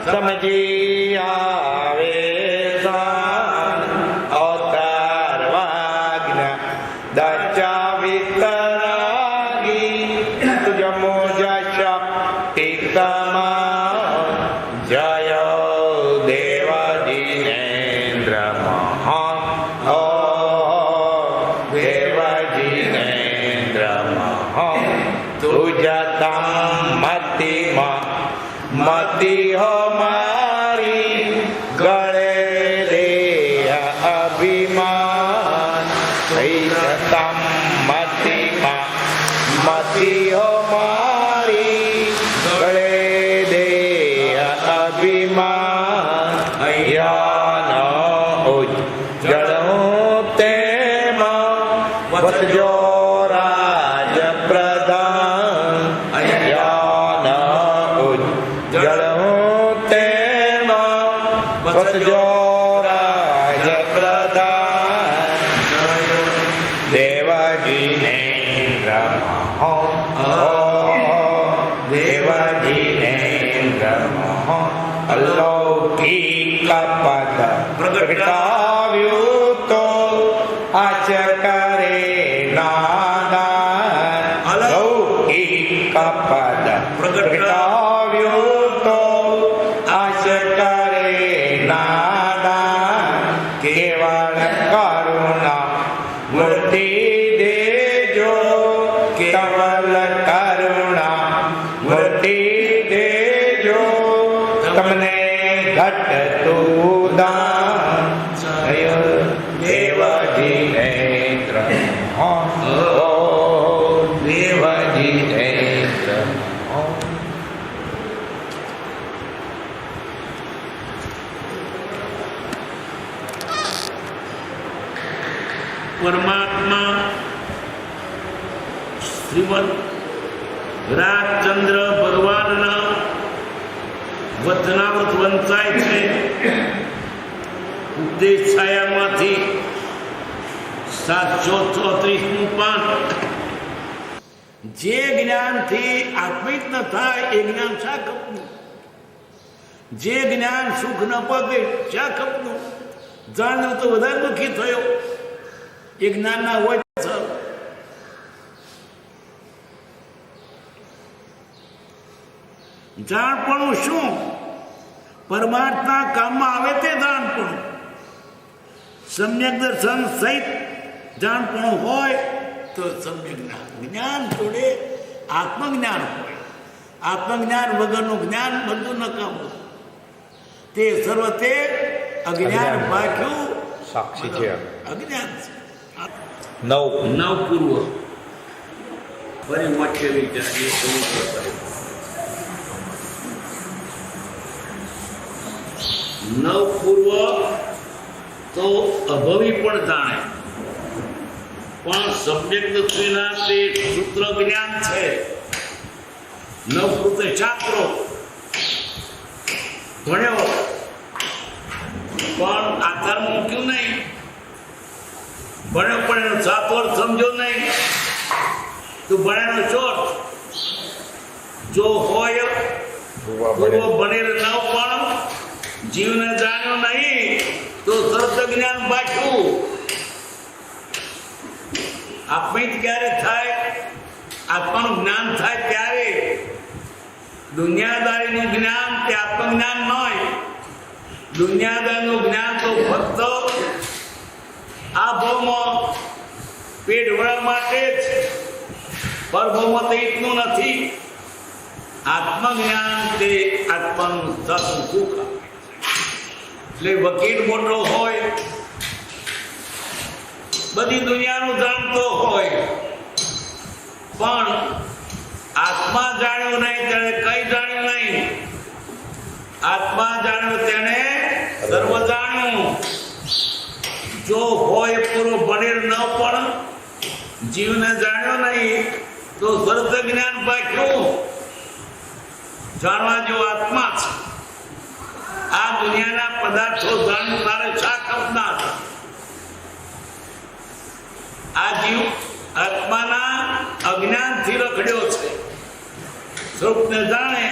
સમજી આવે અવતારવાજ્ઞા દચા વિતરાગી તુજમો શક્તિ તમા જય દેવજીનેન્દ્ર મહા દેવજીનેન્દ્ર મહા તુજતમ મતિમાં મતિ હો મારી ગળે રે અભિમાન તમ મતિમાં મતિ હો મારી ગળે દે અભિમાન યાન ઉજ્જળ તેમાં વસજો રાજ પ્રધાન યાન ઉજ્જળ તેમાં વસજો રાજ પ્રધાન દેવજીનેન્દ્ર દેવજીનેન્દ્ર અલૌકિક પદ પ્રગટાવ્યું તો આચ કરે નાદાન અલૌકિક પદ પ્રગટાવ્યું તો આચ કરે નાદાન કેવળ કરુણા મૂર્તિ દેજો કેવલ કરુણા મૂર્તિ દેજો તમને ઘટતું દાન જય દેવજીનેન્દ્ર દેવજીનેન્દ્ર પરમાત્મા શ્રીમદ રાજચંદ્ર ભગવાનના વચનામૃત વંચાય છે ઉપદેશ છાયામાંથી 734મું પાન. જે જ્ઞાનથી આત્મિક ન થાય એ જ્ઞાન શા કપનું, જે જ્ઞાન સુખ ન પગે શા કપનું. જાણ્યું તો વધારે દુઃખી થયો એ જ્ઞાન ના હોય. જાણપણું શું? પરમાર્થના કામમાં આવે તે જાણપણું. સમ્યક દર્શન સહિત જાણપણું હોય તો સમ્યક જ્ઞાન. જ્ઞાન જોડે આત્મજ્ઞાન હોય. આત્મજ્ઞાન વગરનું જ્ઞાન બધું નકામું. તે સર્વ તે અજ્ઞાન બાક્યું સાક્ષી છે. અજ્ઞાન છે. નવ પૂર્વ ફરી મઠેલી જાય નવ પૂર્વ તો અભવી પણ જાણે, પણ સબ્જેક્ટ દૃષ્ટિના તે સૂત્ર જ્ઞાન છે. નવ પૂર્વ શાસ્ત્રો ભણ્યો પણ આધાર મૂક્યું નહીં. ભણ્યો પણ એનો સાત વર્ષ સમજો નહીં તો ભણેનો શોર્ટ જો હોય પૂર્વ ભણેલ ન પણ જીવને જાણ્યો નહીં તો સર્વ જ્ઞાન બાક્યું. આત્મિક ક્યારે થાય? આત્માનું જ્ઞાન થાય ત્યારે. દુનિયાદારીનું જ્ઞાન તે આત્મજ્ઞાન ન હોય. દુનિયાદારીનું જ્ઞાન તો ફક્ત આ ભાવમાં પેટ ભરવા માટે જ, પરભાવમાં તો એટલું નથી. આત્મજ્ઞાન તે આત્માનું સાચું સુખ. એટલે વકીલ મોટો હોય, બધી દુનિયાનું જાણતો હોય, પણ આત્મા જાણ્યો નહીં તેને કઈ જાણ્યું નહીં. આત્મા જાણ્યો તેને સર્વ જાણ્યું. જો હોય પૂરો ભણેલ ન પણ જીવને જાણ્યો નહીં તો સર્વ જ્ઞાન બાક્યું. જાણવા જો આત્મા છે. આ દુનિયાના પદાર્થો જાણવું તારે શા કપના? આ જીવ આત્માના અજ્ઞાનથી રખડ્યો સ્વરૂપને જાણે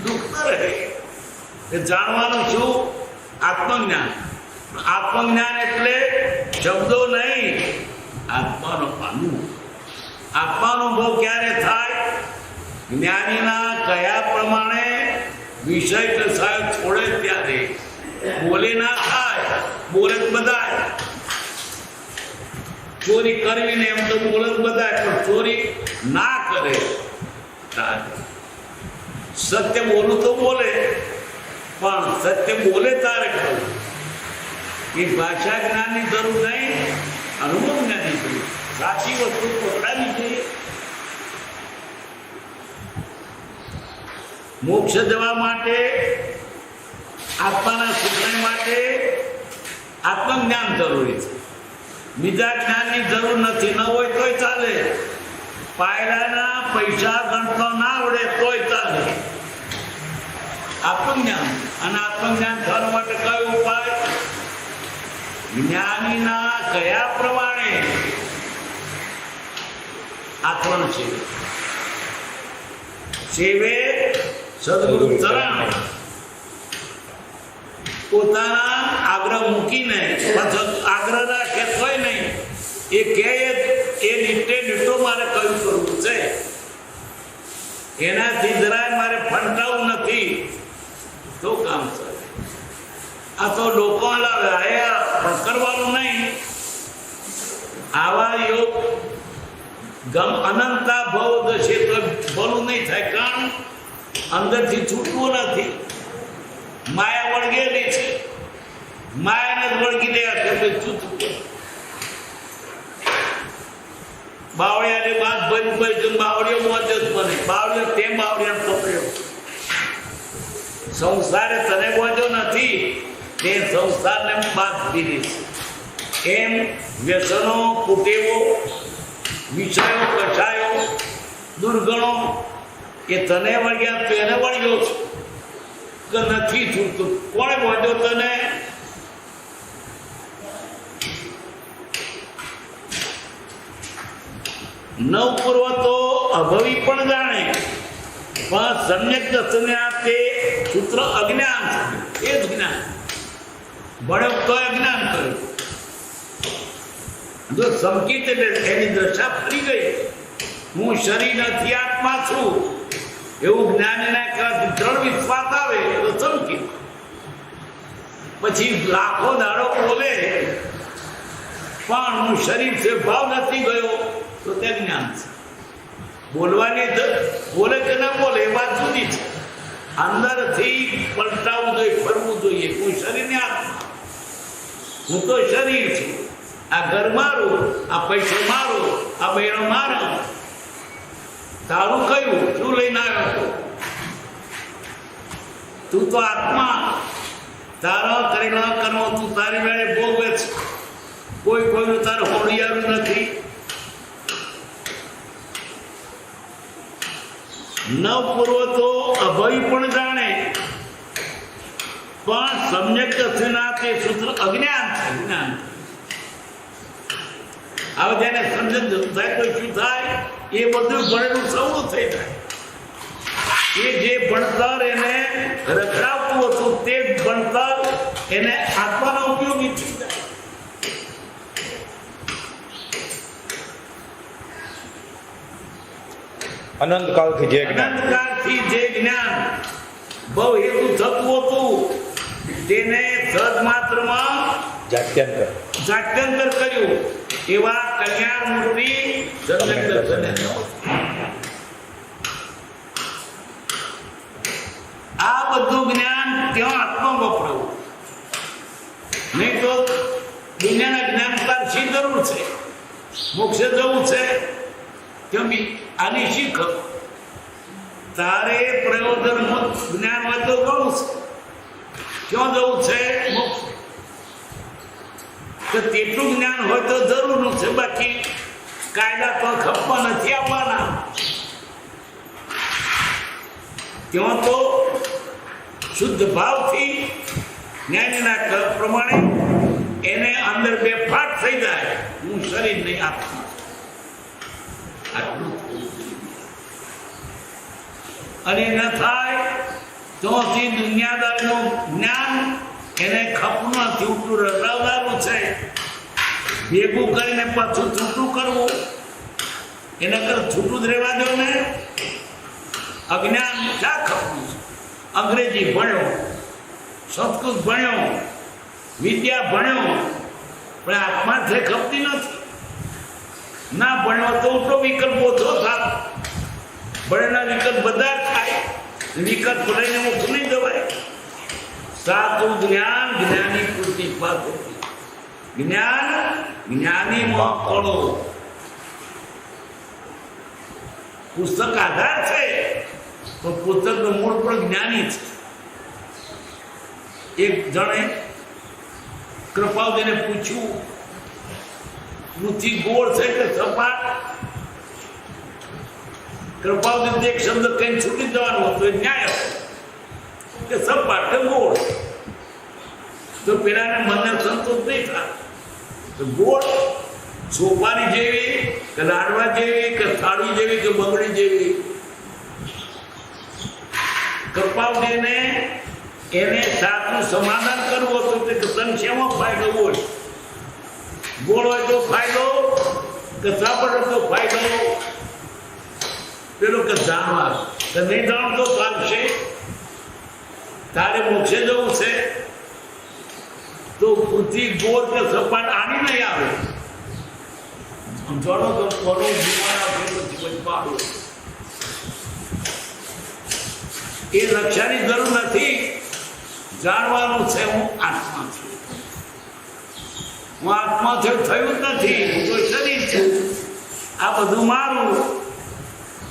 દુઃખ ન રહે. એ જાણવાનું શું? આત્મજ્ઞાન. આત્મજ્ઞાન એટલે શબ્દો નહીં, આત્માનો અનુભવ. આત્માનુભવ ક્યારે થાય? જ્ઞાનીના કયા પ્રમાણે વિષય કસાય છોડે ત્યારે. બોલે ના થાય, બોલે જ બધાય. ચોરી કરવી ને એમ તો બોલે જ બધાય, પણ ચોરી ના કરે ત્યારે. સત્ય બોલું તો બોલે, પણ સત્ય બોલે તારે કહું. એ ભાષા જ્ઞાનની જરૂર નહીં, અનુભવ જ્ઞાનની જરૂર. સાચી વસ્તુ પકડાવી જોઈએ. મોક્ષ જવા માટે, આત્માના સુખને માટે આત્મજ્ઞાન જરૂરી છે. બીજા જ્ઞાનની જરૂર નથી. ન હોય તોય ચાલે. પાયલાના પૈસા ગણતો ના આવડે તોય ચાલે. આત્મજ્ઞાન. અને આત્મજ્ઞાન થવા માટે કયો ઉપાય? જ્ઞાનીના કયા પ્રમાણે આત્મન છે સેવે સદગુરુ ચરણ. પોતાના આગ્રહ મૂકીને આગ્રહ રાખે તોય નહીં. એ કહે એ નીટે નીટો મારે કયું કરવું છે, એનાથી જરાય મારે ફંટાવું નથી તો કામ ચાલે. આ તો લોકો પણ કરવાનું નહીં. આવા યોગ અનંતા ભાવ દશે તો ભલું નહીં થાય. કારણ અંદરથી છૂટવું નથી. માયા વળગેલી છે, માયાને જ વળગી દે છૂટવું. બાવળિયાની વાત ભરી ભરી બાવળીઓ મોજ જ બને. બાવળીઓ તેમ બાવળિયા પકડ્યો. સંસારે તને બોજો નથી, તે સંસારને બાદ દીધી છે. એમ વ્યસનો, કુટેવો, વિષયો, કષાયો, દુર્ગણો એ તને વળગ્યા, તો એને વળગ્યો છે કે નથી છૂટતું. કોણે બોજો તને? નવપૂર્વ તો અભવી પણ જાણે, પણ સમ્યક દર્શને તે સૂત્ર અજ્ઞાન છે. એ જ જ્ઞાન ભણ્યો તો અજ્ઞાન કર્યું. જો સંકિત એટલે એની દશા ફરી ગઈ, હું શરીર નથી આત્મા છું એવું જ્ઞાનીના કહેવાથી દ્રઢ વિશ્વાસ આવે તો સંકિત. પછી લાખો દાડો બોલે પણ હું શરીર છે ભાવ નથી ગયો તો તે જ્ઞાન છે. બોલવાની બોલે કે ના બોલે એ વાત જુદી છે. અંદરથી પલટાવવું જોઈએ, ફરવું જોઈએ. હું શરીરની આત્મા, હું તો શરીર છું. આ ઘર મારું, આ પૈસો મારો, આ બહેનો મારો. તારું કયું? શું લઈને આવ્યો તો? તું તો આત્મા. તારો કરેલો કરવો તું તારી વેળે ભોગવે છે. કોઈ કોઈનું તારું હોડિયારું નથી. નવપૂર્વ તો અભય પણ જાણે, પણ સમ્યક દર્શના તે સૂત્ર અજ્ઞાન છે. જ્ઞાન હવે જેને સમજણ થાય તો શું થાય? એ બધું ભણેલું સૌનું થઈ જાય. એ જે ભણતર એને રખડાવતું હતું તે ભણતર એને આત્માનો ઉપયોગી થઈ જાય. અનંતકાળથી જે જ્ઞાન, અનંતકાળથી જે જ્ઞાન બહુ હેતુ થતું હતું તેને સદ માત્રમાં જાત્યંતર કર્યું. એવા કલ્યાણ મૂર્તિ સમ્યક દર્શને આ બધું જ્ઞાન ત્યાં આત્મા વપરાવું. નહીં તો દુનિયાના જ્ઞાન પર શી જરૂર છે? મોક્ષે જવું છે કેમ? આની શીખ તારે પ્રયોજન જ્ઞાન હોય તો ઘણું છે. ક્યાં જવું છે? મોક્ષ. તો તેટલું જ્ઞાન હોય તો જરૂરનું છે. બાકી કાયદા તો ખપવા નથી આવવાના. ત્યાં તો શુદ્ધ ભાવથી જ્ઞાનીના પ્રમાણે એને અંદર બે ફાટ થઈ જાય. હું શરીર નહીં આત્મા. આટલું અને ન થાય તો દુનિયાદારીનું જ્ઞાન એને ખપનું નથી, ઉલટું રડાવડાવું છે. ભેગું કરીને પાછું છૂટું કરવું, એના કર છૂટું જ રહેવા દો ને. અજ્ઞાન ક્યાં ખપનું છે? અંગ્રેજી ભણ્યો, સંસ્કૃત ભણ્યો, વિદ્યા ભણ્યો, પણ આત્માર્થે ખપતી નથી. ના ભણ્યો તો ઉલટો વિકલ્પ ઓછો થાય. ભણેલા વિકલ્પ બધા થાય, વિકલ્પ લઈને મુખ નહીં દવાય. સાચું જ્ઞાન જ્ઞાની પૂરતી પાત્ર, જ્ઞાન જ્ઞાનીમાં પડો. પુસ્તક આધાર છે, પણ પુસ્તકનું મૂળ પણ જ્ઞાની છે. એક જણે કૃપાવતીને પૂછ્યું, પૃથ્વી ગોળ છે કે સપાટ? કૃપાવતી એક શબ્દ કઈ છૂટી જવાનો હતો, એ ન્યાય કે સપાટ કે ગોળ. તો પેલાને મને સંતોષ નહીં થાય. તો ગોળ સોપારી જેવી કે લાડવા જેવી કે થાળી જેવી કે બંગડી જેવી. કૃપાવતીને એને સાચું સમાધાન કરવું હતું કે તને શેમાં ફાયદો હોય? ગોળ હોય તો ફાયદો કે સાપડ હોય તો ફાયદો? પેલો કે જાણવા તો નહીં જાણતો ચાલશે, તારે મોક્ષે જવું છે તો પૃથ્વી ગોળ કે સપાટ આની નહીં આવે. જાણો તો કોનો જીવન પાડો. એ રક્ષાની જરૂર નથી, જાણવાનું છે હું આત્મા છું. હું આત્મા થયું જ નથી, હું તો શરીર છું. આ બધું મારું,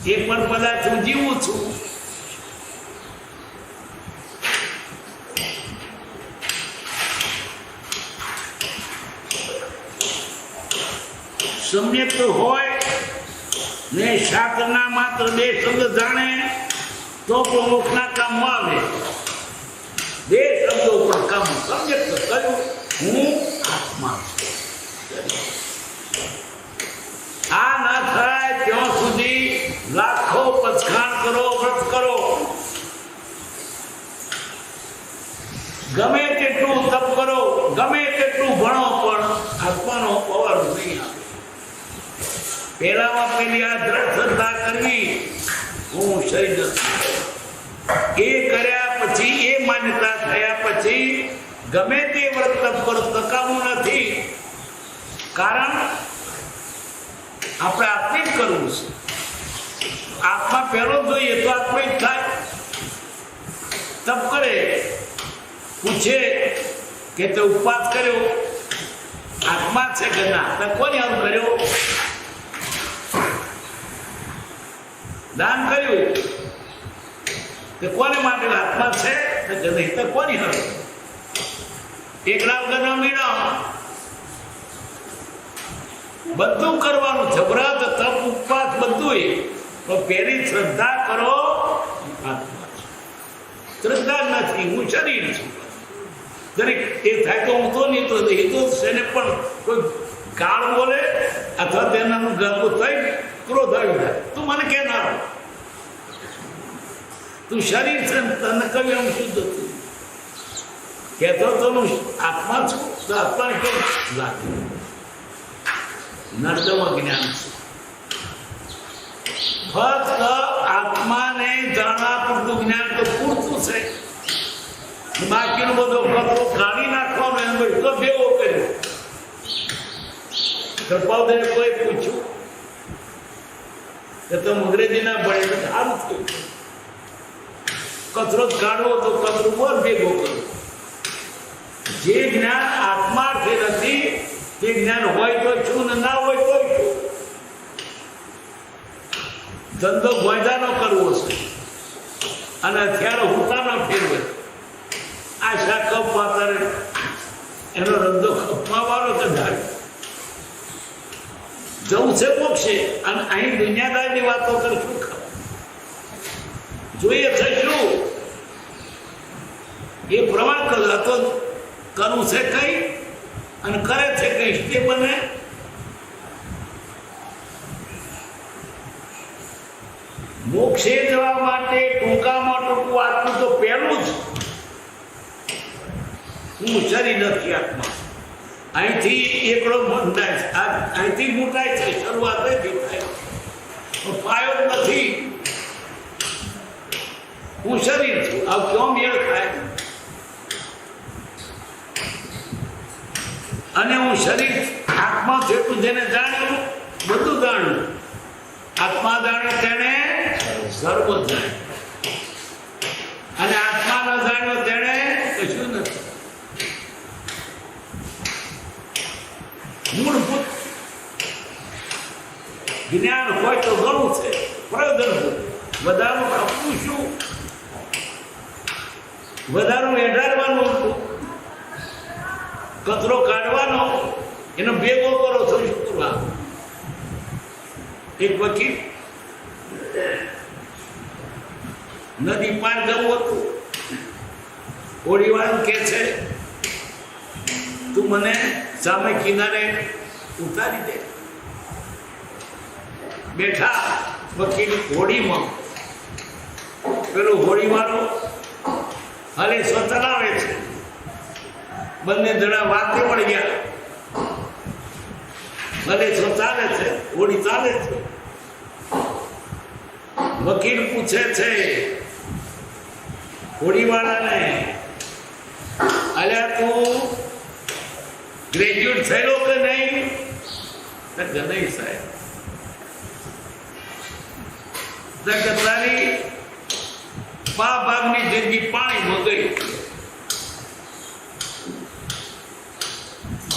એ પણ પદાર્થ હું જીવું છું. સમ્યક હોય ને શાસ્ત્રના માત્ર બે શબ્દ જાણે તો પણ મોક્ષના કામ આવે. બે શબ્દો પણ કામ સમ્યક કહ્યું, હું આત્મા છું. આ ના થાય ત્યાં સુધી લાખો પચખાણ કરો, વ્રત કરો, ગમે તેટલું તપ કરો, ગમે તેટલું ભણો, પણ આત્માનો પવર નહીં આવે. પહેલામાં પેલી આ દ્રઢ શ્રદ્ધા કરવી, હું શરીર એ કર્યા પછી, એ માન્યતા થયા પછી ગમે તે વ્રત તપ કરો તકાવું નથી. કારણ આપણે આત્મિક કરવું છે. આત્મા પહેલો જોઈએ તો આત્મિક થાય. તપ કરે, પૂછે કે તે ઉપવાસ કર્યો આત્મા છે કે ના? તો કોને આવું કર્યો? દાન કર્યું તે કોને માટે? આત્મા છે કે નહીં? તો કોની હવે? એકલા વગરનો મીણો બધું કરવાનું છે. વ્રત તપ ઉપવાસ બધું, તો પહેલી શ્રદ્ધા કરો. આત્મા શ્રદ્ધા નથી, હું શરીર છું. દરેક એ થાય તો હું તો નહીં તો એ તો એને પણ કોઈ કાળ બોલે અથવા તેનાનું ગર્વ થઈ ક્રોધ આવી જાય, તું મને કહેનારો, તું શરીર છે, તને કહ્યું એમ શુદ્ધ હતું. કહેતો તો હું આત્મા છું, તો આત્માને કેમ લાગે? નર્દમ જ્ઞાન છે. ફક્ત આત્માને જાણવા પૂરતું જ્ઞાન તો પૂરતું છે. બાકીનો બધો કચરો કાઢી નાખવાનો એમ તો ભેગો કર્યો. કૃપાવતીને કોઈ પૂછ્યું કે તમે અંગ્રેજી ના ભણે તો સારું થયું. કચરો જ કાઢવો તો કચરો બોલ ભેગો કરો. જે જ્ઞાન આત્માર્થે નથી તે જ્ઞાન હોય તો છું ને ના હોય તો છું. ધંધો ગોયદાનો કરવો છે અને અત્યારે હુતાનો ફેરવે. આ શાકપ પાત્ર એનો રંધો ખપવા વાળો કદાચ જવું છે મોક્ષે, અને અહીં દુનિયાદારની વાતો કરશું. જોઈએ છે શું એ પ્રમાણ હતો કરવું છે કઈ અને કરે છે કઈ તે બને. મોક્ષે જવા માટે ટૂંકામાં ટૂંકું આટલું તો પહેલું જ, હું શરીર નથી આત્મા. અહીંથી એકડો બંધાય, અહીંથી મોટાય છે, શરૂઆત અહીંથી થાય, પણ પાયો નથી. હું શરીર છું, આ ક્યાં મેળ ખાય? અને હું શરીર આત્મા છે, તું જેને જાણ્યું બધું જાણ્યું. આત્મા જાણે તેને સર્વ જાણે, અને આત્મા ન જાણ્યો તેને કશું નથી. મૂળભૂત જ્ઞાન હોય તો ઘણું છે, પ્રયોજનભૂત. વધારું આપવું શું? વધારું એઢાડવાનું હતું, કચરો કાઢવાનો, એનો ભેગો કરો છો શું કરવા? એક વકીલ નદી પાર જવું હતું, હોડીવાળા કે છે તું મને સામે કિનારે ઉતારી દે. બેઠા વકીલ હોડીમાં, પેલું હોડીવાળો હલે ચલાવે છે. બંને જણા વાતે પડી ગયા. ભલે ચાલે છે, હોડી ચાલે છે. વકીલ પૂછે છે હોડીવાળાને, અલ્યા તું ગ્રેજ્યુએટ થયેલો કે નહીં? નહીં સાહેબ. તારી ભાગની જિંદગી પાણીમાં ગઈ.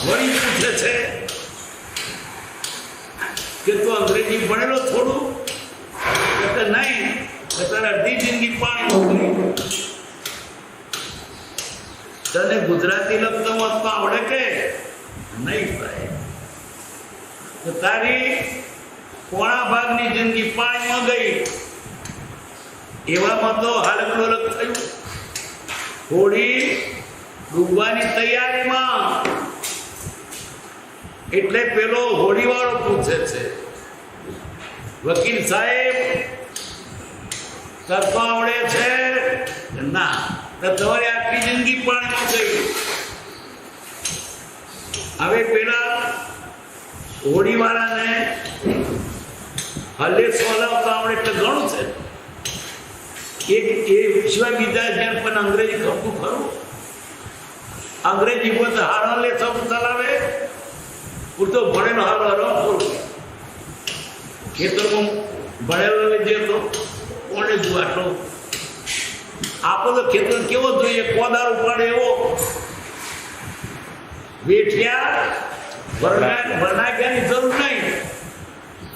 વળી પૂછે છે કે તું અંગ્રેજી ભણેલો થોડું? કે નહીં, તારે અડધી જિંદગી પાણીમાં ગઈ. તને ગુજરાતી લખતો વાંચતા આવડે કે નહીં સાહેબ? તો તારી પોણા ભાગની જિંદગી પાણીમાં ગઈ. એવામાં તો હાલક થયું. હોડી ડૂબવાની તૈયારીમાં. એટલે પેલો હોડીવાળો પૂછે છે, વકીલ સાહેબ તરતો આવડે છે? ના. તો તમારી આખી જિંદગી પાણીમાં ગઈ. હવે પેલા હોડીવાળાને હલે સોલાવતા આવડે એટલે ઘણું છે. એ સિવાય બીજા જ્યાં પણ અંગ્રેજી ખપતું ખરું? અંગ્રેજી પોતે હારો લે સબ ચલાવે, પૂરતો ભણેલો હારો હરો. ખેતરમાં ભણેલો જે તો કોને જુવાટો. આપણો તો ખેતર કેવો જોઈએ? કોદાર ઉપાડે એવો. વેઠિયા ભરનાગ્યાની જરૂર નહીં.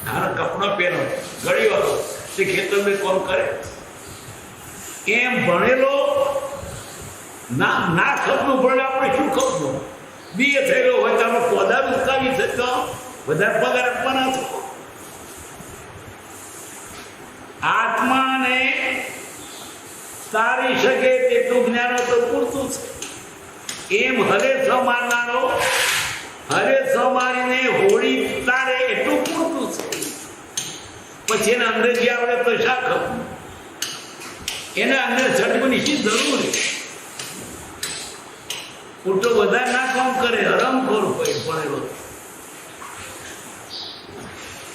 હારા કપડા પહેરો, ગળી વાળો, તે ખેતરમાં કોમ કરે. એમ ભણેલો ના ખપનું ભણે, આપણે શું ખપનું? બીએ થયેલો હોય તો આપણે કોદાર ઉચકાવી છે તો વધારે પગાર આપવાના છો. આત્માને તારી શકે તેટલું જ્ઞાન તો પૂરતું છે. એમ હરે મારનારો હરે મારીને હોળી તારે એટલું પૂરતું છે. પછી એને અંગ્રેજી આવડે તો શા ખબર? એને અંદર ચડવાની શી જરૂર? ઉલટો વધારે ના કામ કરે, હરામખોર હોય ભણેલો.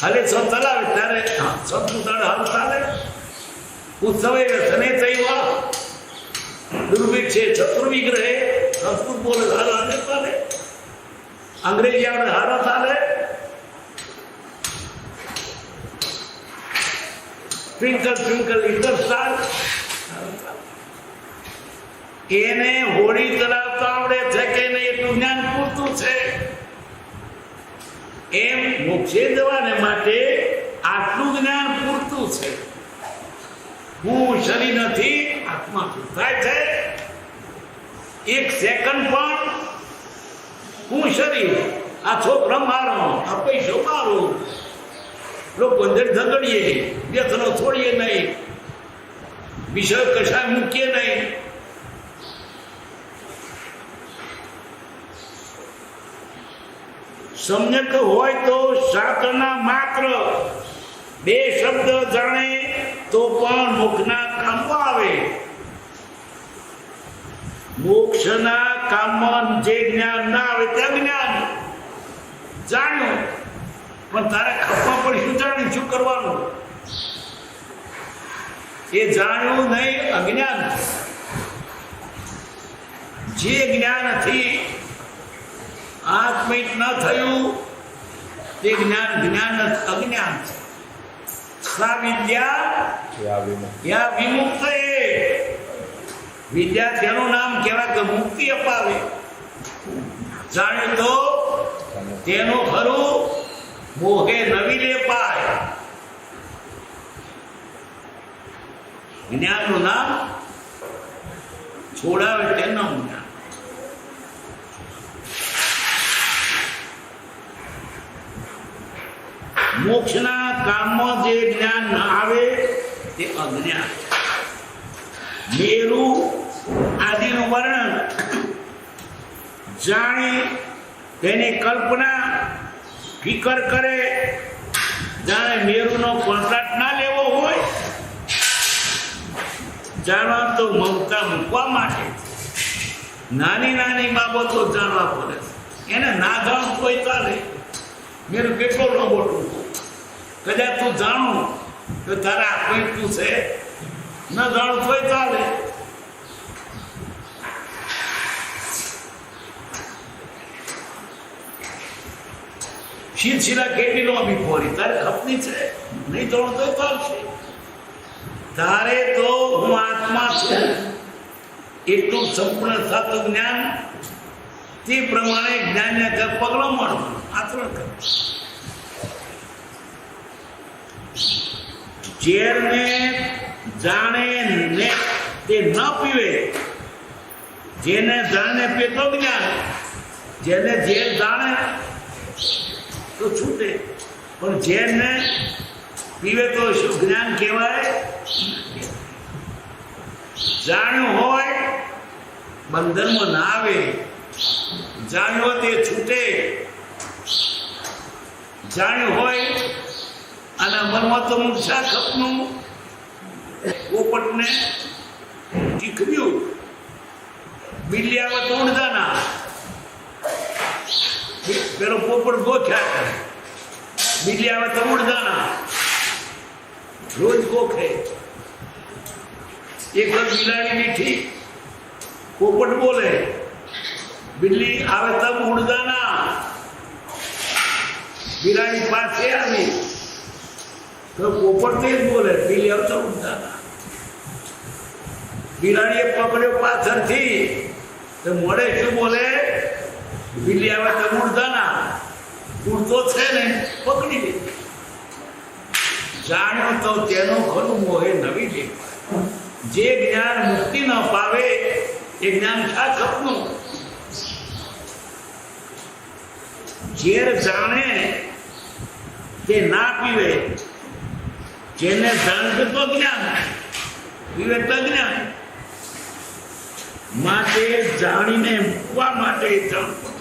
હાલે સબ ચલાવે ત્યારે સબનું તારે હાલ ચાલે. ઉત્સવે રસને તૈવા દુર્ભિક્ષે ચતુર્વિગ્રહે. સંસ્કૃત બોલે હારો હાલે ચાલે, અંગ્રેજી આવડે હારો ચાલે. Twinkle twinkle little star. એને હોડી ચલાવતા આવડે છે કે નહીં એટલું જ્ઞાન પૂરતું છે. એમ મોક્ષે જવાને માટે આટલું જ્ઞાન પૂરતું છે. હું શરીર નથી, આત્મા છું. થાય છે એક સેકન્ડ પણ હું શરીર, આ છોકરો મારો, આ પૈસો મારો, લોકો અંદર ઝઘડીએ, વ્યસનો છોડીએ નહીં, વિષય કશા મૂકીએ નહીં. સમ્યક હોય તો શાસ્ત્રના માત્ર બે શબ્દ જાણે તો પણ મોક્ષના કામમાં આવે. મોક્ષના કામમાં જે જ્ઞાન ના આવે તે જ્ઞાન જાણ્યું, પણ તારે ખપવા પણ શું જાણ્યું, શું કરવાનું એ જાણ્યું નહીં, અજ્ઞાન. જે જ્ઞાનથી આત્મિક ન થયું તે જ્ઞાન અજ્ઞાન છે. સા વિદ્યા યા વિમુક્ત. વિદ્યા તેનું નામ કહેવાય કે મુક્તિ અપાવે. જાણ્યું તો તેનું ખરું મોહે નવી લે પાય. જ્ઞાનનું નામ છોડાવે તેનું જ્ઞાન. મોક્ષના કામમાં જે જ્ઞાન ન આવે તે અજ્ઞાન. મેરુ આદિનું વર્ણન જાણી તેની કલ્પના ફિકર કરે, જાણે મેરુનો કોન્ટ્રાક્ટ ના લેવો હોય. જાણવા તો મમતા મૂકવા માટે નાની નાની બાબતો જાણવા પડે. એને ના જાણવું કોઈ ચાલે. મેરુ કેટલો લોબોટું, કદાચ તું જાણું તો તારા આત્મિકતું છે, ન જાણું તોય ચાલે. શિલા કેટલી લોબી ફોરી, તારે ખપની છે, નહીં જાણું તોય ચાલશે. તારે તો હું આત્મા છું એટલું સંપૂર્ણ થતું જ્ઞાન, તે પ્રમાણે જ્ઞાનને પગલો મળતું આચરણ કર. ઝેરને જાણે ને તે ન પીવે. જેને જાણે પીતો જ્ઞાન, જેને ઝેર જાણે તો છૂટે, પણ ઝેરને પીવે તો શું જ્ઞાન કહેવાય? જાણ્યું હોય બંધનમાં ના આવે, જાણ્યું તે છૂટે. જાણ્યું હોય અને મનમાં તો મૂર્છા ખપનું પોપટને ટીકર્યું, બિલ્લી આવે તો ઉડદાના. પેલો પોપટ ગોખ્યા કરે, બિલ્લી આવે તો ઉડદાના, રોજ ગોખે. એક બિલાડી મીઠી, પોપટ બોલે, બિલ્લી આવે તબ ઉડદાના. બિલાડી પાસે આવી તો પોપટ તે જ બોલે, બિલ્લી આવતા ઉડદાના. બિલાડીએ પકડ્યો પાછળથી તો મોડે શું બોલે? બિલ્લી આવે તો ઉડદાના. ઉડતો છે ને પકડી લે. જાણ્યો તો તેનું ખરું મોહે નવી લે. જે જ્ઞાન મુક્તિ ન પાવે એ જ્ઞાન સાચું. ઝેર જાણે તે ના પીવે. જેને જાણતું તો જ્ઞાન, પીવે તો જ્ઞાન. માટે જાણીને મૂકવા માટે જાણવું.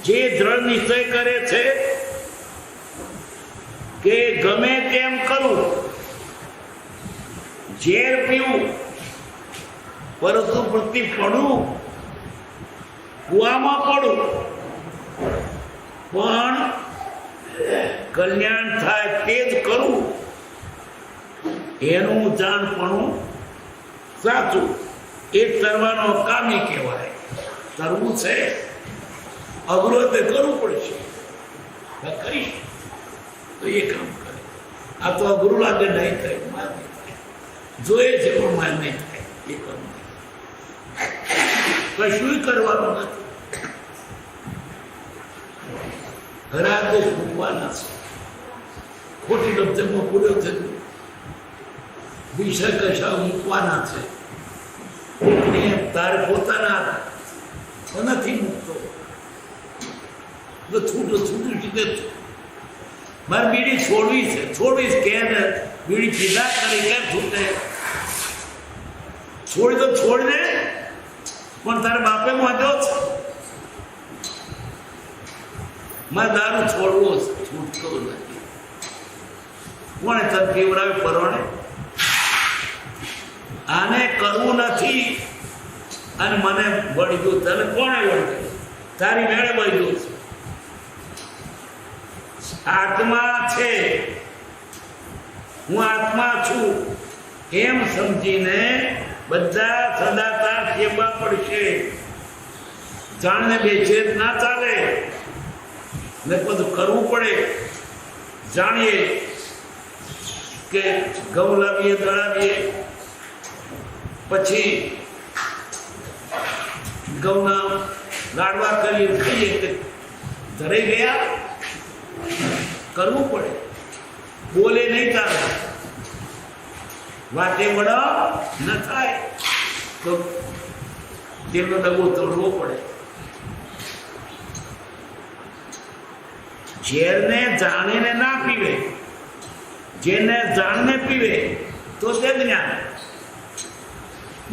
જે દ્રઢ નિશ્ચય કરે છે કે ગમે તેમ કરું, ઝેર પીવું, પરંતુ પ્રતિ પડું, કુવામાં પડું, પણ કલ્યાણ થાય તે જ કરવું, એનું જાણપણું સાચું. એ તરવાનો કામી કહેવાય. તરવું છે અઘરો તે કરવું પડશે, કરીશ તો એ કામ કરે. આ તો અઘરું લાગે, નહીં થાય, માર નહીં થાય, જોઈએ છે પણ માર નહીં થાય. એ કામ કશું કરવાનું નથી. ઘણા દેશ મૂકવાના છે. ખોટી લબ્ધમાં પૂર્યો છે, વિષય કશા મૂકવાના છે. તારે પોતાના નથી મૂકતો તો છૂટું કીધે મારે બીડી છોડવી છે, છોડવીશ કે બીડી પીધા કરી કેમ છૂટે? છોડી તો છોડ દે, પણ તારે બાપે વાંધો છે. મારે દારૂ છોડવો છૂટતો નથી. કોણે તને પીવડાવે પરવાને? આને કરવું નથી અને મને વળી ગયું. તને કોણે વળગ્યું? તારી મેળે વળી ગયું છે. આત્મા છે, હું આત્મા છું એમ સમજીને બધા સદાચાર સેવા પડશે. જાણને બેચેત ના ચાલે, ને બધું કરવું પડે. જાણીએ કે ઘઉં લાવીએ, દળાવીએ, પછી ઘઉંના લાડવા કરીએ, ખાઈએ, કે ધરાઈ ગયા. કરવું પડે, બોલે નહીં ચાલે, વાતે વડો ન થાય તો તેનો ડગો તોડવો પડે. ઝેરને જાણીને ના પીવે, જેને જાણને પીવે તો તે જ્ઞાન.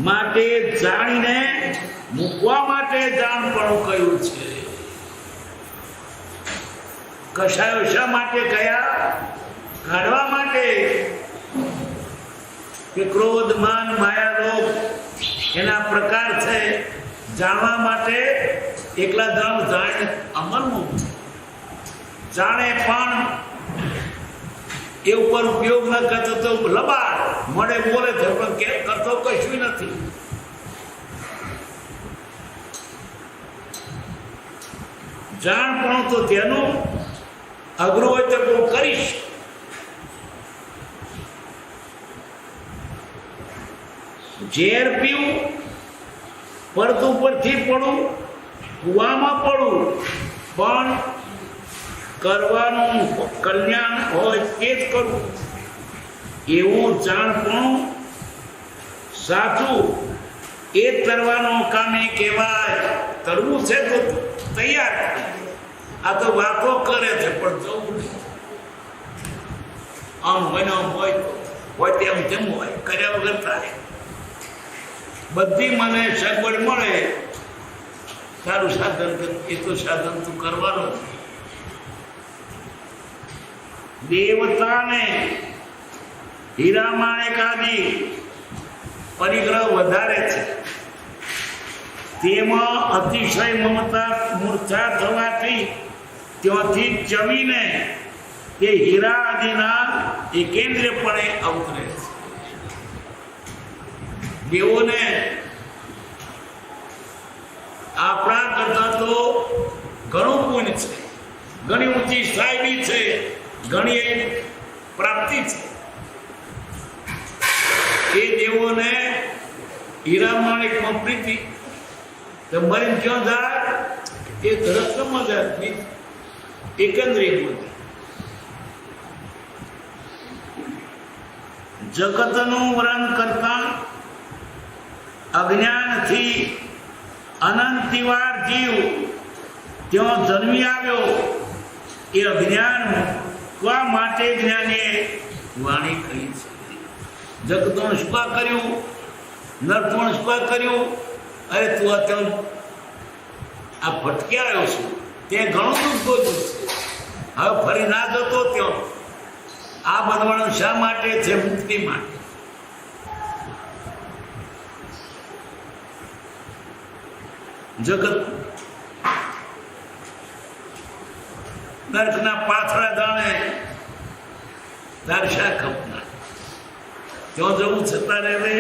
માટે જાણીને મૂકવા માટે જાણપણું કહ્યું છે. કશાયો શા માટે કયા? કાઢવા માટે. કે ક્રોધ, માન, માયા, લોભ એના પ્રકાર છે. જાણવા માટે એકલા જાણે અમરનું જાણે પણ એ ઉપર ઉપયોગ ન કરતો તો લબાડ મળે બોલે છે, પણ કે કરતો કશું નથી. જાણપણું તો તેનું અઘરું હોય તો બહુ કરીશ. ઝેર પીવું, પડતું પરથી પડવું, કુવામાં પડવું, પણ કરવાનું કલ્યાણ હોય તે જ કરવું. એવું જાણપણું સાચું એ જ કરવાનું કામે કહેવાય. કરવું છે તો તૈયાર. આ તો વાતો કરે છે પણ જવું નહીં. આમ હોય હોય તેમ તેમ હોય, કર્યા વગર થાય. બધી મને સગવડ મળે, સારું સાધન, એ તો સાધન તું કરવાનું. દેવતાને હીરા માણેક આદિ પરિગ્રહ વધારે છે. તેમાં અતિશય મમતા મૂર્છા થવાથી ત્યાંથી જમીને તે હીરા આદિના એકેન્દ્રપણે અવતરે છે. દેવોને આપણા કરતા તો ઘણું પુણ્ય છે, ઘણી ઊંચી સાહેબી છે, ઘણી પ્રાપ્તિ છે. એ દેવોને હીરા માણેકમાં પ્રીતિ તો મરીને ક્યાં જાય? એ ધરતમાં જાય, એકંદરી. જગતનું વર્ણન કરતા અજ્ઞાનથી અનંતિવાર જીવ ત્યાં જન્મી આવ્યો. એ અજ્ઞાન મૂકવા માટે જ્ઞાનીએ વાણી કહી છે. જગતનું શું કર્યું? નરપણ શું કર્યું? અરે તું અત્યારે આ ભટકી આવ્યો છું, તે ઘણું દુઃખ ગોતું છે. હવે ફરી ના જતો ત્યાં. આ બનવાનું શા માટે છે? મુક્તિ માટે. જગત નર્કના પાથરા જાણે તાર શા ખપના. ત્યાં જવું છતાં રહે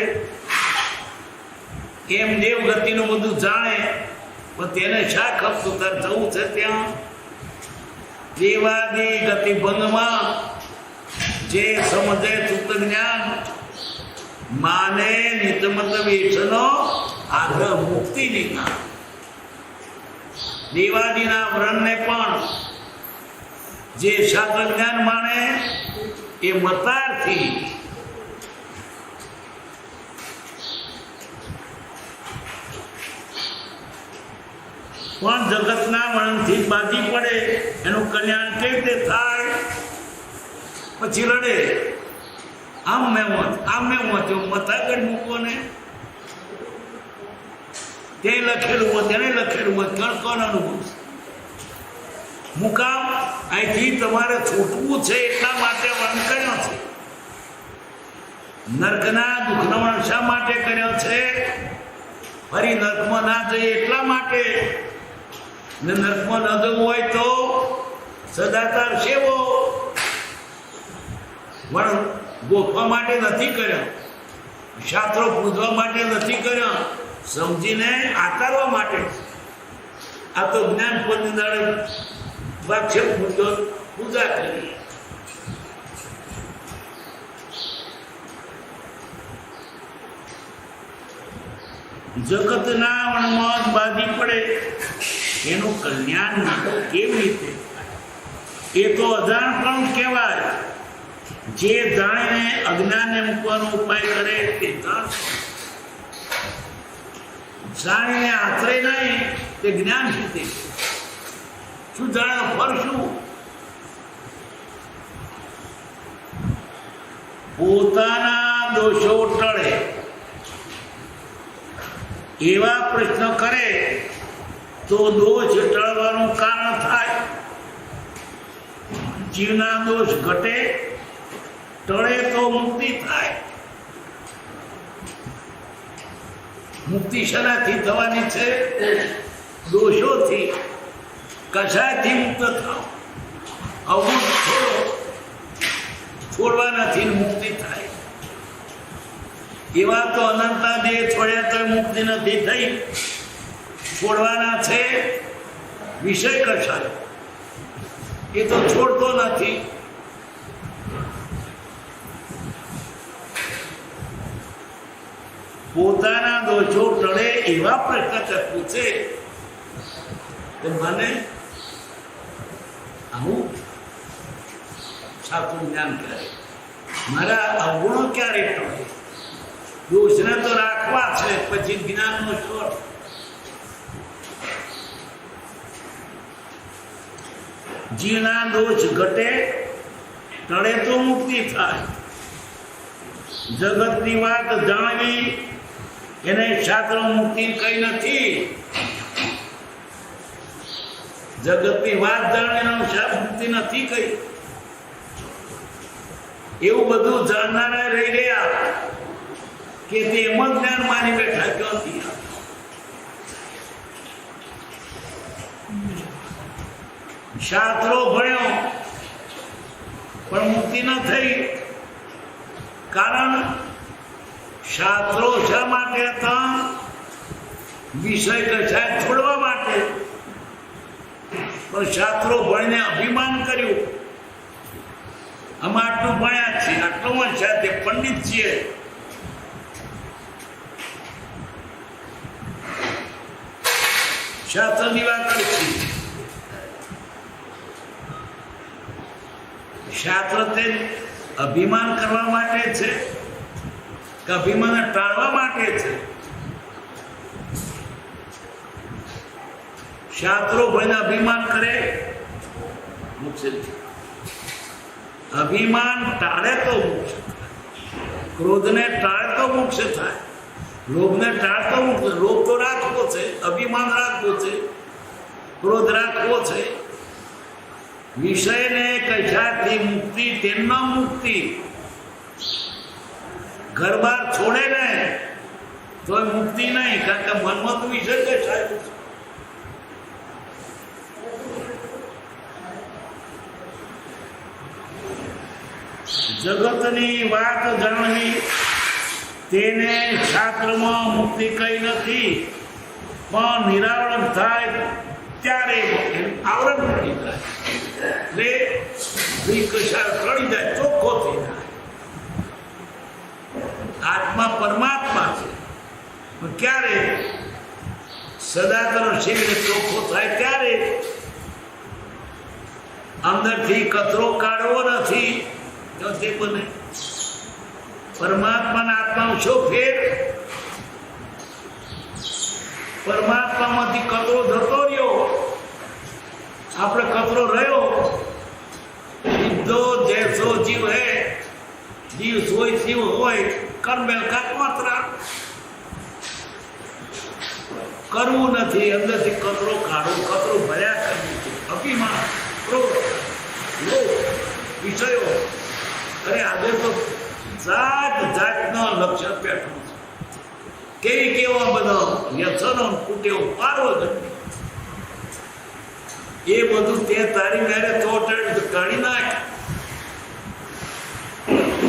એમ દેવગતિનું બધું જાણે, પણ તેને શા ખપતું? તાર જવું છે ત્યાં. દેવાદી ગતિ ભંગમાં જે સમજે ચુક્ત જ્ઞાન માને નિતમત વેઠનો આગ્રહ મુક્તિ નિકાલ. દેવાદીના વ્રણને પણ જે શાસ્ત્ર જ્ઞાન માણે એ મતારથી પણ જગતના વર્ણનથી બાજી પડે. એનું કલ્યાણ કેવી રીતે થાય? પછી રડે, આમ મેં મતાગઢ મૂકવો ને તે લખેલું હોય, તેને લખેલું હોય, કોણ અનુભવ? મુકામ અહીંથી તમારે છૂટવું છે એટલા માટે વર્ણ કર્યો છે. નર્કના દુઃખનો વર્ણ શા માટે કર્યો છે? ફરી નર્કમાં ના જઈએ એટલા માટે. ને નર્કમાં ન જવું હોય તો સદાચાર સેવો વર્ણ ગોખવા માટે નથી કર્યો, શાસ્ત્રો પૂજવા માટે નથી કર્યો, સમજીને આકારવા માટે. આ તો જ્ઞાન પદની દાડે વાક્ય પૂજા કરી. જગતના વણમાં જ બાજી પડે એનું કલ્યાણ કેવી રીતે? એ તો અજાણપણ કહેવાય. જે જાણીને અજ્ઞાનને મૂકવાનો ઉપાય કરે તે જાણીને આશરે નહીં તે જ્ઞાન છે. શું જાણો ફર શું? પોતાના દોષો ટળે એવા પ્રશ્ન કરે તો દોષ ટળવાનું કારણ થાય. જીવના દોષ ઘટે ટળે તો મુક્તિ થાય. મુક્તિ શેનાથી થવાની છે? દોષોથી. કશાયથી મુક્ત થાવ? અવગુણ છોડો, છોડવાનાથી મુક્તિ થાય. એવા તો અનંતા દેહ છોડ્યા તો મુક્તિ નથી થઈ. છોડવાના છે વિષય કશાય, એ તો છોડતો નથી. પોતાના દોષો ટળે એવા પ્રશ્ન પૂછે તો મને આવું સાચું જ્ઞાન કરે. મારા અવગુણો ક્યારે ટળે? દોષને તો રાખવા છે, પછી જ્ઞાનનો છોડ. જીવના દોષ ઘટે ટળે તો મુક્તિ થાય. જગતની વાત જાણવી એને શાસ્ત્ર મુક્તિ કઈ નથી. જગતની વાત જાણવી મુક્તિ નથી કઈ. એવું બધું જાણનારા રહી ગયા કે તે એમ જ જ્ઞાન માની બેઠા. ક્યાંથી શાસ્ત્રો ભણ્યો પણ મુક્તિ ન થઈ. કારણ શાસ્ત્રો શા માટે હતા? વિષય કશાય છોડવા માટે. પણ શાસ્ત્રો ભણીને અભિમાન કર્યું, અમે આટલું ભણ્યા છીએ, આટલું વાંચ્યા, તે પંડિત છીએ. શાસ્ત્રની વાત કરી. શાસ્ત્ર તે અભિમાન કરવા માટે છે કે અભિમાન ટાળવા માટે છે? શાસ્ત્રો ભણીને અભિમાન કરે મોક્ષ. અભિમાન ટાળે તો મોક્ષ થાય. ક્રોધને ટાળે તો મોક્ષ થાય. લોભને ટાળતો મોક્ષ. લોભ તો રાખવો છે, અભિમાન રાખવું છે, ક્રોધ રાખવો છે. વિષયને કશાથી મુક્તિ તેમના મુક્તિ. ઘર બાર છોડે ને તો મુક્તિ નહીં, કારણ કે મનમાં તો વિષય કશાય. જગતની વાત જાણવી તેને શાસ્ત્રમાં મુક્તિ કઈ નથી. પણ નિરાવરણ થાય ત્યારે આવરણ મળી જાય. એટલે વિકસાર કરી જાય, ચોખ્ખો થઈ જાય. આત્મા પરમાત્મા છે. ક્યારે? સદાતર શરીર ચોખ્ખો થાય ત્યારે. અંદરથી કચરો કાઢવો નથી તો તે બને. પરમાત્માના આત્માનો શું ફેર? પરમાત્મામાંથી કચરો જતો રહ્યો, આપણે કચરો રહ્યો. જો જૈસો જીવ હે, જીવ સોય જીવ હોય, કરમેલ કા માત્રા. કરવું નથી, અંદરથી કચરો કાઢો. કચરો ભર્યા કરવું છે અભિમાન. પ્રવૃત્તિ, લોક, વિષયો અને આગળ તો જાત જાતનો લક્ષ્ય પેઠું છે. કેવા બધા વ્યસનો કુટેવો પારવો જોઈએ. એ બધું તે તારી મેરે ચોટડ કાઢી નાખ.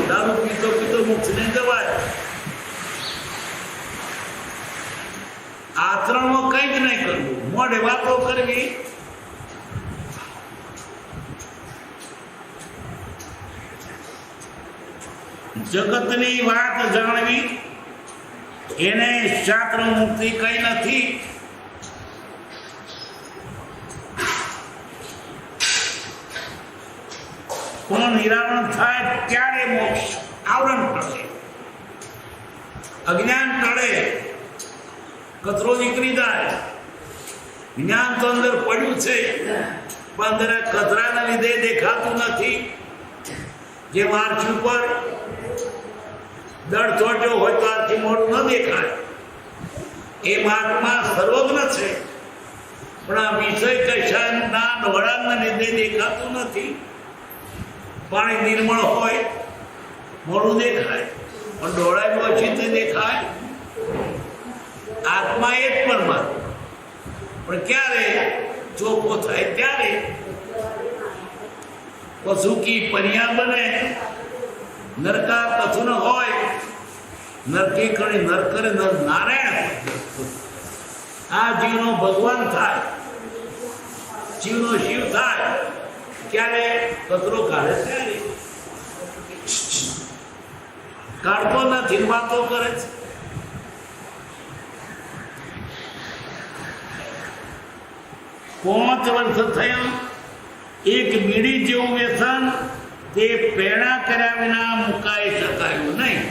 દારૂ પીતો પીતો મુક્ત નહીં જવાય. આચરણમાં કંઈ જ નહીં કરવું, મોઢે વાતો કરવી. જગતની વાત જાણવી, એને શાસ્ત્ર મુક્તિ કઈ નથી. કોણ નિરાવરણ થાય ત્યારે મોક્ષ આવરણ થશે. અજ્ઞાન ટળે, કચરો નીકળી જાય. જ્ઞાન તો અંદર પડ્યું છે પણ અંદર કચરાના લીધે દેખાતું નથી. જે માર્ચ ઉપર દળ ચોટ્યો હોય તો આથી મોડું ન દેખાય. એ માર્ગમાં સર્વજ્ઞ છે પણ આ વિષય કશાના વળાંગના લીધે દેખાતું નથી. પાણી નિર્મળ હોય મોડું દેખાય પણ ડોળાયું ઓછી દેખાય. આત્મા એક પરમાત્મા પણ ક્યારે ચોખ્ખો થાય ત્યારે પશુકી પર્યા બને. નરકા કથું હોય, નરકી કરી નર કરે નર નારાયણ. આ જીવનો ભગવાન થાય, જીવનો શિવ થાય. ક્યારે કચરો કાઢે ત્યારે કાઢતો નથી, વાતો કરે છે. પાંચ વર્ષ થયા, એક બીડી જેવું વ્યસન તે પેડા કર્યા વિના મુકાઈ શકાયું નહીં.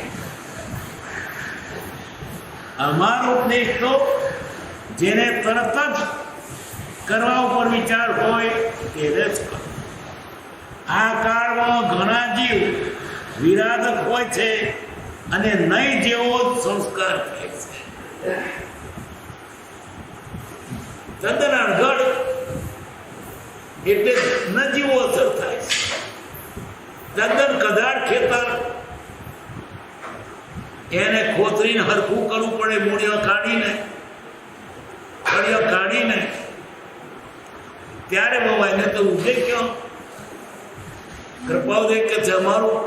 અમારો ઉપદેશ તો જેને તરત જ કરવા ઉપર વિચાર હોય તેને જ કરો. આ કાળમાં ઘણા જીવ વિરાધક હોય છે અને નહીં જેવો સંસ્કાર થાય છે. તદ્દન અણઘડ એટલે ન જેવો અસર થાય છે. તદ્દન કદાળ ખેતર એને ખોતરીને હરખું કરવું પડે. મૂળીઓ કાઢીને કડીઓ કાઢીને ત્યારે વવાય ને તો ઉગે ક્યાં? કૃપાઉદય કે છે અમારું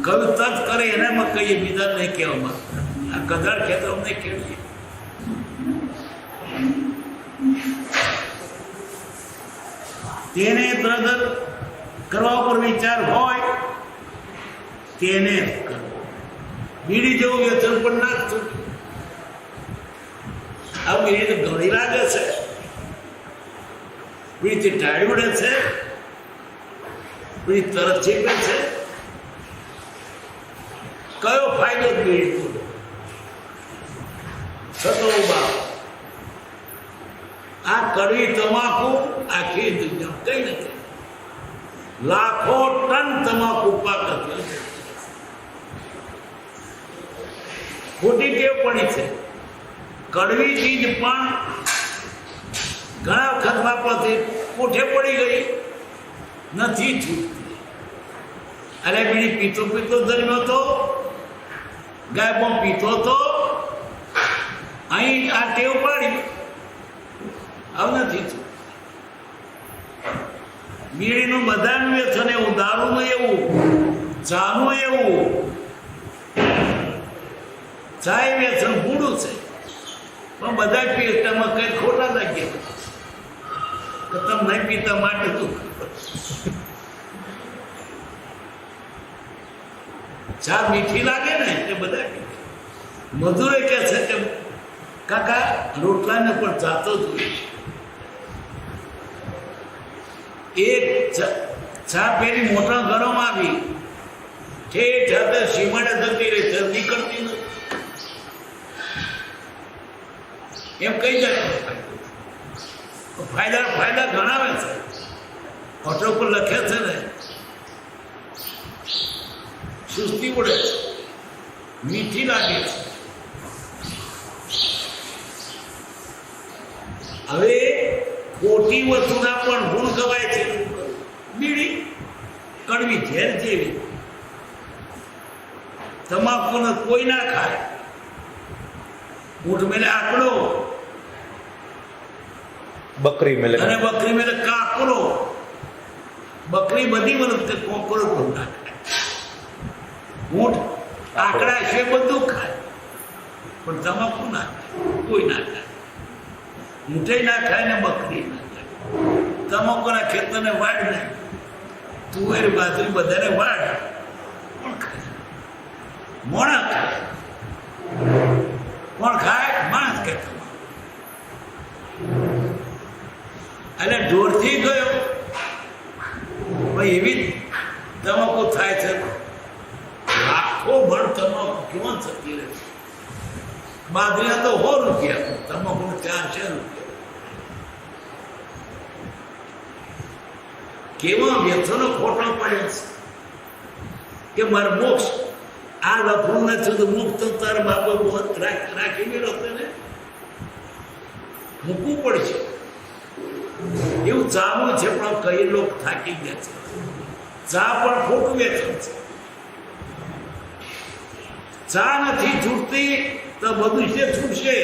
કવિ તજ કરે એનામાં કહીએ, બીજા નહીં કહેવા માંગતા. આ કદાળ ખેતર અમને કેળવીએ. તેને તરત કરવા ઉપર વિચાર હોય તેને કરવો. બીડી જેવું વ્યસન પણ ના જ છૂટે. આ બીડી તો ઘણી લાગે છે, બીડી ટાળી ઉડે છે, બીડી તરત ચીપે છે. કયો ફાયદો બીડી થતો ઉભા? આ કડવી તમાકુ આખી દુનિયા કઈ નથી. લાખો ટન તમાકુ પાક ખોટી ટેવ પડી છે. કડવી ચીજ પણ ઘણા વખત વાપરથી કોઠે પડી ગઈ, નથી છૂટતી. અરે બીડી પીતો પીતો ધર્યો તો, ગાયબો પીતો તો, અહીં આ ટેવ પાડી, હવે નથી છૂટતી. બીડીનું બધાનું વ્યસન એવું, દારૂનું એવું, ચાનું એવું. ચાય વ્યસન બૂડું છે પણ બધા પીસ્તામાં કઈ ખોટા લાગ્યા. તમે નહીં પીતા માટે તું ચા મીઠી લાગે ને એ બધા પીતા. મધુરે કે છે કે કાકા રોટલાને પણ ચાતો જોઈએ. એક ચા પેલી મોટા ઘરોમાં આવી ઠેઠ હાથે સીમાડે જતી રહી, જલ્દી કરતી નથી. એમ કઈ જાય ફાયદા ગણાવે છે. હોટલ પર લખે છે ને, સુસ્તી પડે છે, મીઠી લાગે છે. હવે ખોટી વસ્તુના પણ ગુણ ગવાય કડવી ઝેર જેવી. તમાકુને કોઈ ના ખાય. ઊંટ મેલે આકડો બકરી મેલે અને બકરી મેલે કાકરો. બકરી બધી વખતે કોકરો પણ ના ખાય. ઊંટ આકડા છે બધું ખાય પણ તમાકુ ના ખાય, કોઈ ના ખાય. ઊંટે ના ખાય ને બકરી ના ખાય. તમાકુના ખેતરને વાડ ને તુવેર બાજરી બધાને વાડ કોણ ખાય? મોણા ખાય. કોણ ખાય? માણસ કે એટલે ઢોરથી ગયો એવી તમાકુ થાય છે. લાખો ભણ તમાકુ કેવા થતી રહે છે. બાજરીના તો 100 રૂપિયા, તમાકુ 400 રૂપિયા. કેવા વ્યસનો ખોટા પડ્યા છે કે મારે મોક્ષ આ લફડું નથી તો મુક્ત તારા બાપો રાખી મેળો તને મૂકવું પડશે. એવું ચાલુ છે પણ કઈ લોકો થાકી ગયા છે. ચા પણ ખોટું વેચન છે. ચા નથી છૂટતી તો બધું છે છૂટશે.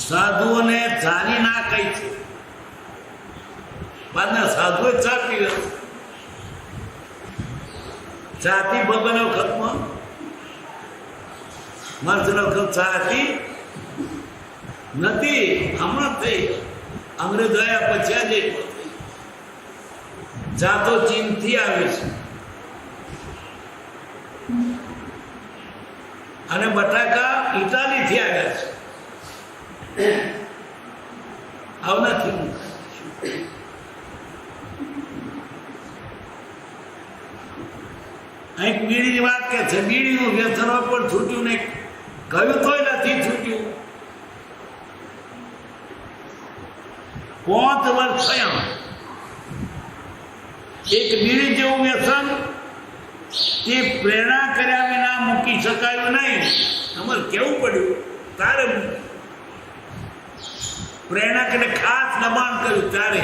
સાધુઓને ચાની ના કઈ છે. બાદના સાધુએ ચા પીવે. ચાથી ભગવાન વખતમાં માણસના વખત ચા હતી નથી. હમણાં થઈ અંગ્રેજો આવ્યા પછી આજે ચા તો ચીનથી આવે છે અને બટાકા ઇટાલીથી આવ્યા છે. આવનાથી અહીં બીડીની વાત કે છે. બીડીનું વ્યસન પણ છૂટ્યું નહીં. કહ્યું તોય નથી છૂટ્યું. 5 વર્ષ થયા. એક બીડી જેવું વ્યસન એ પ્રેરણા કર્યા વિના મૂકી શકાયું નહીં. અમારે કેવું પડ્યું તારે પ્રેરણા કરીને ખાસ દબાણ કર્યું ત્યારે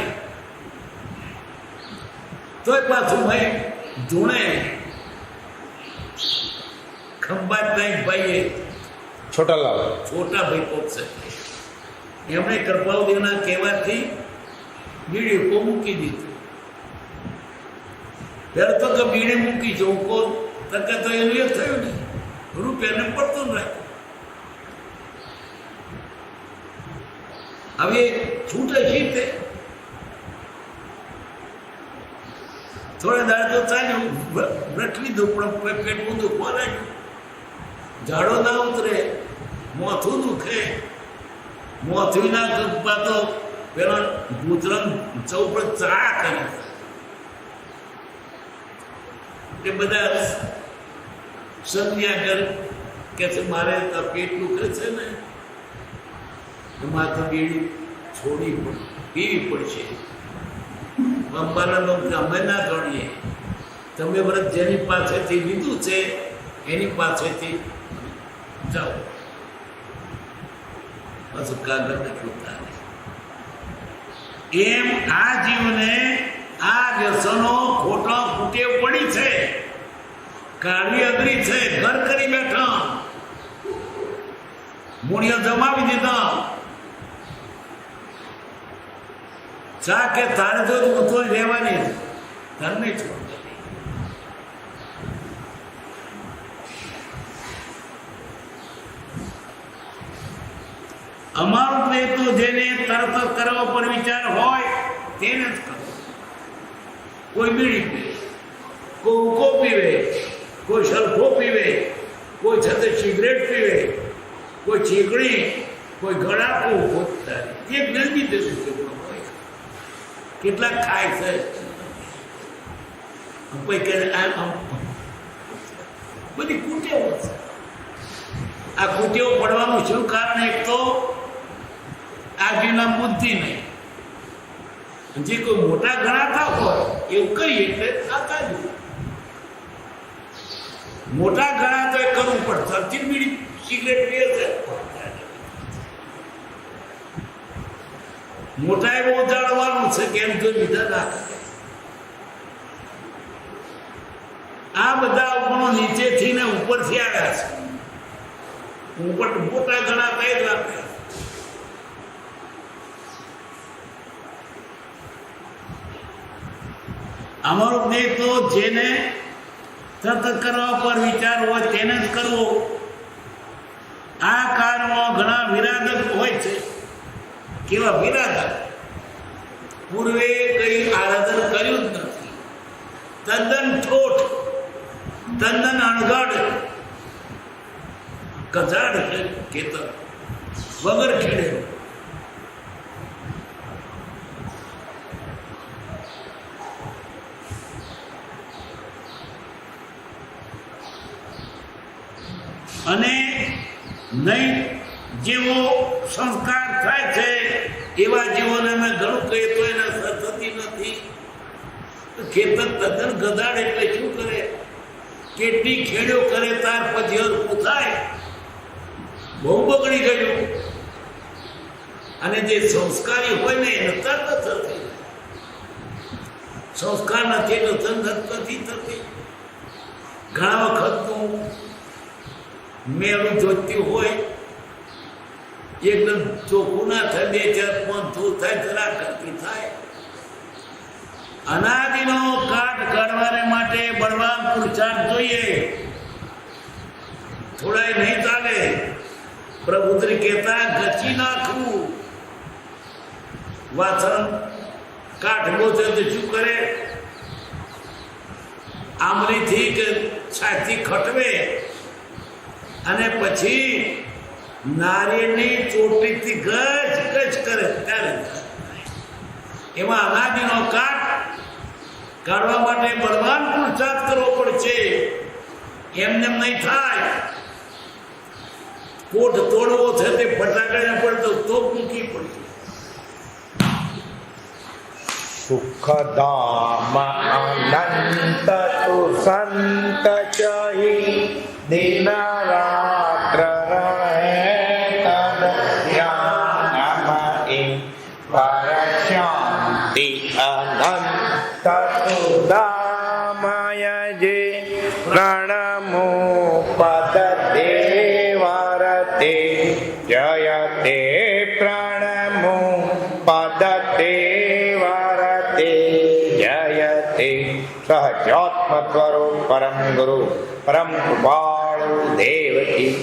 તોય પાછું ભાઈ ધૂણે ખંભાત ભાઈએ છોટા ભાઈ પોપસે એમણે કૃપાલદેવના કહેવાથી બીડી કો મૂકી દીધું. ત્યારે તો કે બીડી મૂકી છે ઉકો તકે તો એનું એ થયું ને રૂપિયાને પડતું ન રાખ્યું. હવે છૂટે છે તે થોડા દાડ તો ચાલ્યું રટ લીધું પણ પેટ ઊંધું ખોલાયું. ઝાડો ના ઉતરે, મોથું દુખે. મોથુના દુખવા તો પેલા ભૂતરંગ ચૌપડ ચા કરે. એ બધા સંધ્યા કે છે મારે પેટ દુખે છે ને એમાં તો બીડી છોડી પીવી પડશે. અંબાલાનો અમે ના ગણીએ. તમે વ્રત જેની પાસેથી લીધું છે એની પાસેથી જાઓ. પાછું કાગળ લખ્યું તારે. એમ આ જીવને આ વ્યસનો ખોટા ફૂટે પડી છે. કાળી અઘરી છે. ઘર કરી બેઠા મૂળિયો જમાવી દીધા. ચા કે તારે જો હું તો રહેવાની તારે નહીં છોડ. અમારું તો જેને તરત કરવા પર વિચાર હોય તેને જ કરો. કોઈ બીડી પીવે, કોઈ ઉકો પીવે, કોઈ સરખો પીવે, કોઈ છતે સિગરેટ પીવે, કોઈ ચીકણી, કોઈ ગળાકું, એક નથી દેતું છે. કેટલાક ખાય છે બધી કુટેવો છે. આ કુટેવો પડવાનું શું કારણ? એક તો આજના બુદ્ધિ નહીં. જે કોઈ મોટા ગણાતા હોય એવું કહીએ એટલે થતા જ મોટા ગણાતો એ કરવું પડે. સરથી બીડી સિગરેટ પીએ છે મોટા એવું ઉજાડવાનું છે કેમ જો બીજા ના કરે. આ બધા ગુણો નીચેથી ને ઉપરથી આવ્યા છે. ઉપર મોટા ગણાતા એટલા અમારો દેહ તો જેને સતત કરવા પર વિચાર હોય તેને જ કરવો. આ કાળમાં ઘણા વિરાધક હોય છે. કેવા વિરાધક? પૂર્વે કઈ આરાધન કર્યું જ નથી, તદ્દન ઠોઠ, તદ્દન અણઘડ, કજાડ ખેતર વગર ખેડે. અને નહીં જેવો સંસ્કાર થાય છે એવા જીવોને અમે ઘણું કહીએ તો એને અસર થતી નથી. ખેતર તદ્દન ગધાડ એટલે શું કરે? કેટલી ખેડો કરે ત્યાર પછી હરખું થાય. બહુ બગડી ગયું. અને જે સંસ્કારી હોય ને એને તરત અસર થઈ જાય. સંસ્કાર નથી એટલે સંગત નથી થતી. ઘણા વખતનું મેળું જોતી હોય એકદમ ચોખ્ખું ના થાય, 2-4 પોંથું થાય, જરા કરતી થાય. અનાદિનો કાટ કાઢવાને માટે બળવાન પુરુષાર્થ જોઈએ. થોડાય નહીં ચાલે. પ્રભુત્રી કહેતા ગચી નાખવું. વાસણ કાઢવો છે તો શું કરે? આંબલીથી કે છાતી ખટવે અને પછી નારિયેળની ચોટીથી ગચ ગચ કરે. ત્યારે એમાં અનાદિનો કાટ કાઢવા માટે બળવાન પુરુષાર્થ કરવો પડશે. એમને નહીં થાય. કોટ તોડવો છે તે ફટાકડા પડતો તો મૂકી પડશે. સુખધામ અનંત તુ સંત ચહી દિન રાત્ર રહે તદ ધ્યાનમય પર શાંતિ અનંત તુ દામય જે પ્રણમો પદ દેવરતે જયતે પ્રણમો પદ દેવરતે જયતે સહજાત્મ સ્વરૂપ પરમ ગુરુ પરમ કૃપાળુ દેવકી